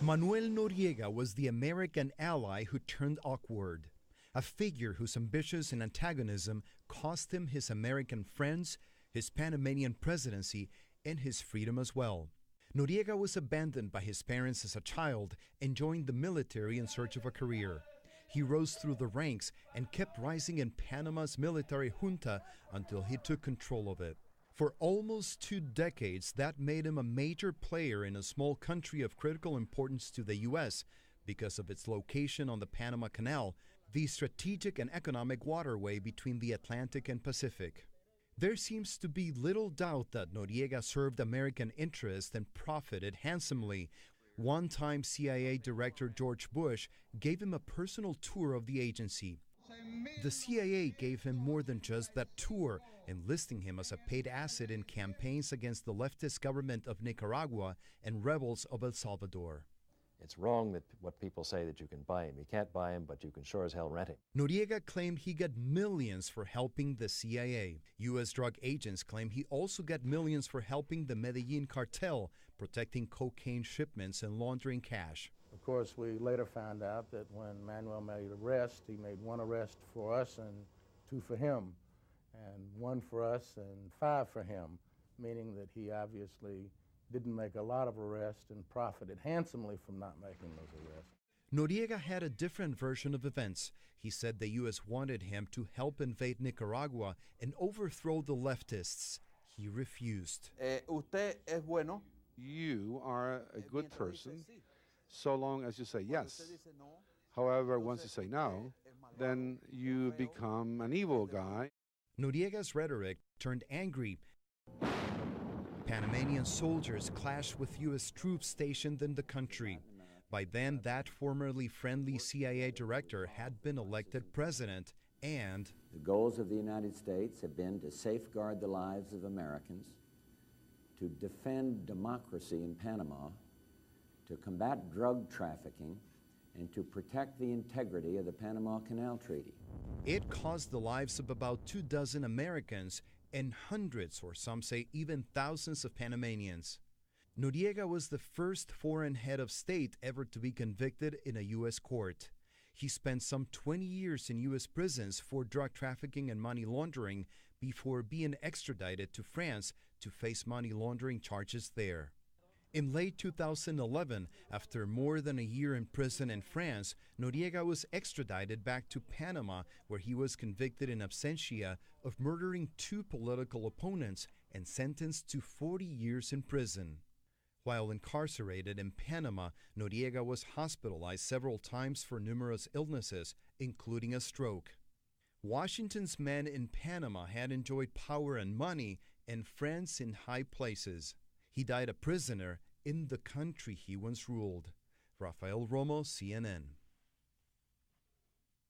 Manuel Noriega was the American ally who turned awkward, a figure whose ambitions and antagonism cost him his American friends, his Panamanian presidency, and his freedom as well. Noriega was abandoned by his parents as a child and joined the military in search of a career. He rose through the ranks and kept rising in Panama's military junta until he took control of it. For almost 2 decades, that made him a major player in a small country of critical importance to the U.S. because of its location on the Panama Canal, the strategic and economic waterway between the Atlantic and Pacific. There seems to be little doubt that Noriega served American interests and profited handsomely. One-time CIA Director George Bush gave him a personal tour of the agency. The CIA gave him more than just that tour, enlisting him as a paid asset in campaigns against the leftist government of Nicaragua and rebels of El Salvador. It's wrong that what people say that you can buy him. You can't buy him, but you can sure as hell rent him. Noriega claimed he got millions for helping the CIA. U.S. drug agents claim he also got millions for helping the Medellin cartel, protecting cocaine shipments and laundering cash. Of course, we later found out that when Manuel made arrest, he made 1 arrest for us and 2 for him, and 1 for us and 5 for him, meaning that he obviously didn't make a lot of arrests and profited handsomely from not making those arrests. Noriega had a different version of events. He said the U.S. wanted him to help invade Nicaragua and overthrow the leftists. He refused. Usted es bueno. You are a good person so long as you say yes. However, once you say no, then you become an evil guy. Noriega's rhetoric turned angry. Panamanian soldiers clashed with U.S. troops stationed in the country. By then, that formerly friendly CIA director had been elected president, and the goals of the United States have been to safeguard the lives of Americans, to defend democracy in Panama, to combat drug trafficking, and to protect the integrity of the Panama Canal Treaty. It cost the lives of about 24 Americans and hundreds, or some say even thousands, of Panamanians. Noriega was the first foreign head of state ever to be convicted in a U.S. court. He spent some 20 years in U.S. prisons for drug trafficking and money laundering before being extradited to France to face money laundering charges there. In late 2011, after more than a year in prison in France, Noriega was extradited back to Panama, where he was convicted in absentia of murdering 2 political opponents and sentenced to 40 years in prison. While incarcerated in Panama, Noriega was hospitalized several times for numerous illnesses, including a stroke. Washington's men in Panama had enjoyed power and money and friends in high places. He died a prisoner in the country he once ruled. Rafael Romo, CNN.